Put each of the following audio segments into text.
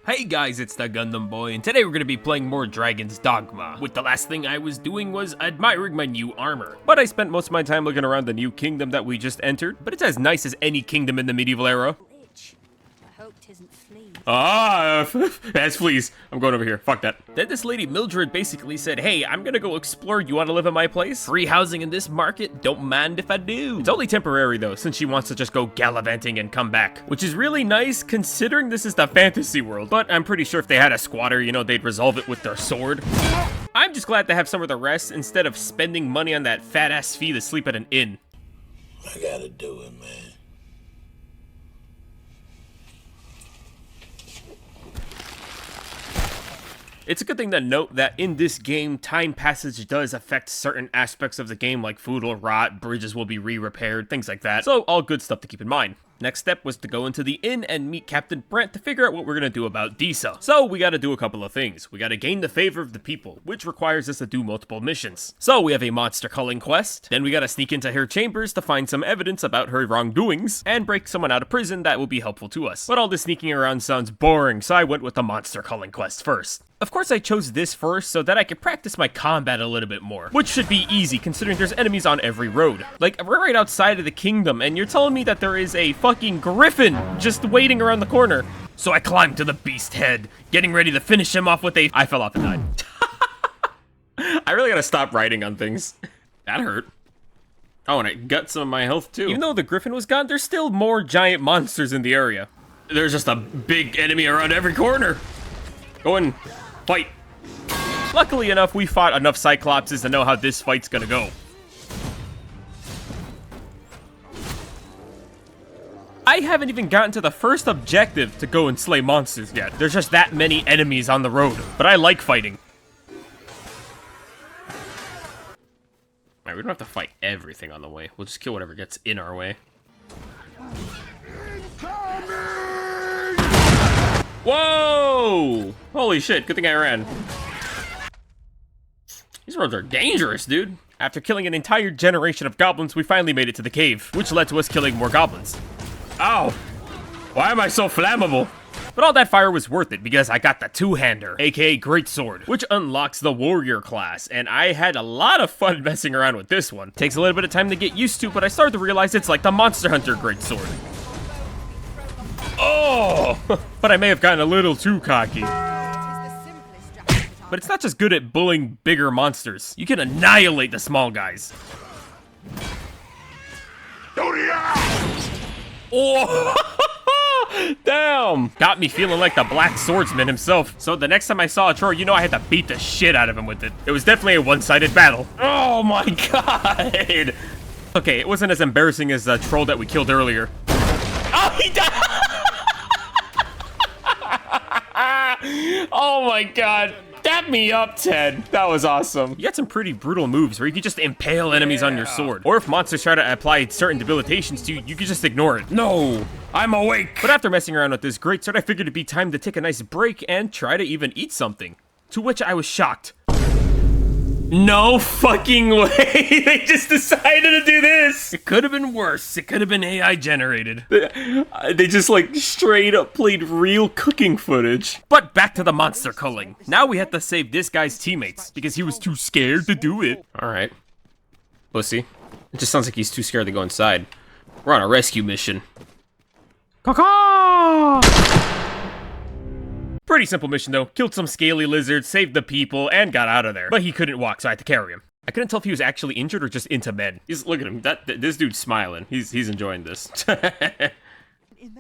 Hey guys, it's the Gundam Boy, and today we're gonna be playing more Dragon's Dogma. With the last thing I was doing was admiring my new armor. But I spent most of my time looking around the new kingdom that we just entered, but it's as nice as any kingdom in the medieval era. I hope 'tisn't fleas. That's fleas. I'm going over here. Fuck that. Then this lady Mildred basically said, hey, I'm gonna go explore. You wanna live in my place? Free housing in this market? Don't mind if I do. It's only temporary though, since she wants to just go gallivanting and come back. Which is really nice considering this is the fantasy world. But I'm pretty sure if they had a squatter, you know, they'd resolve it with their sword. I'm just glad to have somewhere to rest instead of spending money on that fat ass fee to sleep at an inn. I gotta do it, man. It's a good thing to note that in this game, time passage does affect certain aspects of the game, like food will rot, bridges will be re-repaired, things like that. So, all good stuff to keep in mind. Next step was to go into the inn and meet Captain Brent to figure out what we're gonna do about Disa. So, we gotta do a couple of things. We gotta gain the favor of the people, which requires us to do multiple missions. So, we have a monster culling quest, then we gotta sneak into her chambers to find some evidence about her wrongdoings, and break someone out of prison that will be helpful to us. But all this sneaking around sounds boring, so I went with the monster culling quest first. Of course I chose this first so that I could practice my combat a little bit more, which should be easy considering there's enemies on every road. Like, we're right outside of the kingdom and you're telling me that there is a fucking griffin just waiting around the corner. So I climbed to the beast head, getting ready to finish him off with a— I fell off and died. I really gotta stop writing on things. That hurt. Oh, and it got some of my health too. Even though the griffin was gone, there's still more giant monsters in the area. There's just a big enemy around every corner. Go and fight. Luckily enough, we fought enough Cyclopses to know how this fight's gonna go. I haven't even gotten to the first objective to go and slay monsters yet. There's just that many enemies on the road, but I like fighting. Alright, we don't have to fight everything on the way. We'll just kill whatever gets in our way. Whoa! Holy shit, good thing I ran. These roads are dangerous, dude. After killing an entire generation of goblins, we finally made it to the cave, which led to us killing more goblins. Ow! Why am I so flammable? But all that fire was worth it because I got the two-hander, aka Greatsword, which unlocks the warrior class, and I had a lot of fun messing around with this one. Takes a little bit of time to get used to, but I started to realize it's like the Monster Hunter Greatsword. Oh! But I may have gotten a little too cocky. But it's not just good at bullying bigger monsters. You can annihilate the small guys. Oh! Damn! Got me feeling like the Black Swordsman himself. So the next time I saw a troll, you know I had to beat the shit out of him with it. It was definitely a one-sided battle. Oh my god! Okay, it wasn't as embarrassing as the troll that we killed earlier. Oh, he died! Oh my god. Dap me up, Ted. That was awesome. You got some pretty brutal moves where you can just impale enemies on your sword. Or if monsters try to apply certain debilitations to you, you can just ignore it. No, I'm awake. But after messing around with this greatsword, I figured it'd be time to take a nice break and try to even eat something. To which I was shocked. No fucking way! They just decided to do this! It could have been worse. It could have been AI generated. They just like straight up played real cooking footage. But back to the monster culling. Now we have to save this guy's teammates because he was too scared to do it. Alright. Pussy. It just sounds like he's too scared to go inside. We're on a rescue mission. Caw-caw! Pretty simple mission though. Killed some scaly lizards, saved the people, and got out of there. But he couldn't walk, so I had to carry him. I couldn't tell if he was actually injured or just into men. Look at him. This dude's smiling. He's enjoying this.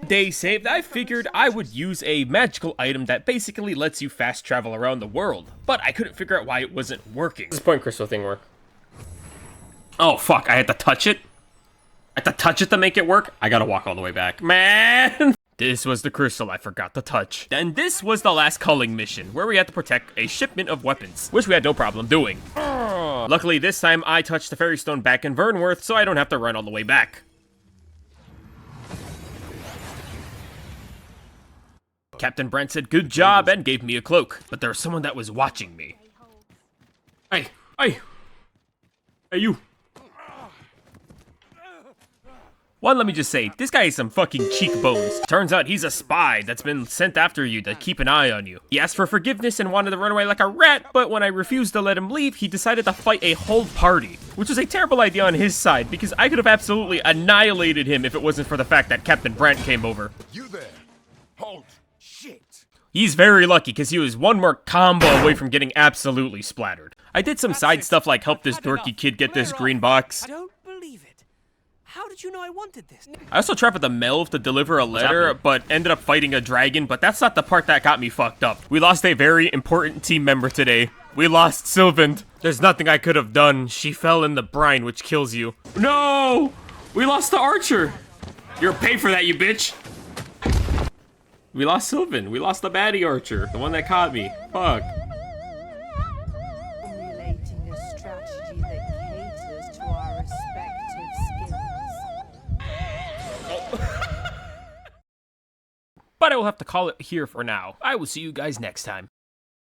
Day saved, I figured I would use a magical item that basically lets you fast travel around the world. But I couldn't figure out why it wasn't working. Does this point crystal thing work? Oh fuck, I had to touch it? I had to touch it to make it work? I gotta walk all the way back. Man! This was the crystal I forgot to touch. Then this was the last culling mission, where we had to protect a shipment of weapons, which we had no problem doing. Luckily this time I touched the fairy stone back in Vernworth, so I don't have to run all the way back. Captain Brent said good job and gave me a cloak, but there was someone that was watching me. Hey, you. One, let me just say, this guy has some fucking cheekbones. Turns out he's a spy that's been sent after you to keep an eye on you. He asked for forgiveness and wanted to run away like a rat, but when I refused to let him leave, he decided to fight a whole party. Which was a terrible idea on his side, because I could have absolutely annihilated him if it wasn't for the fact that Captain Brant came over. You there. Halt. Shit. He's very lucky, because he was one more combo away from getting absolutely splattered. I did some side stuff like help this dorky kid get this green box. I don't believe it. How did you know I wanted this? I also traveled to Melv to deliver a letter, but ended up fighting a dragon, but that's not the part that got me fucked up. We lost a very important team member today. We lost Sylvand. There's nothing I could have done. She fell in the brine, which kills you. No! We lost the archer! You're pay for that, you bitch! We lost Sylvand. We lost the baddie archer. The one that caught me. Fuck. Formulating a strategy that caters to our respective skills. But I will have to call it here for now. I will see you guys next time.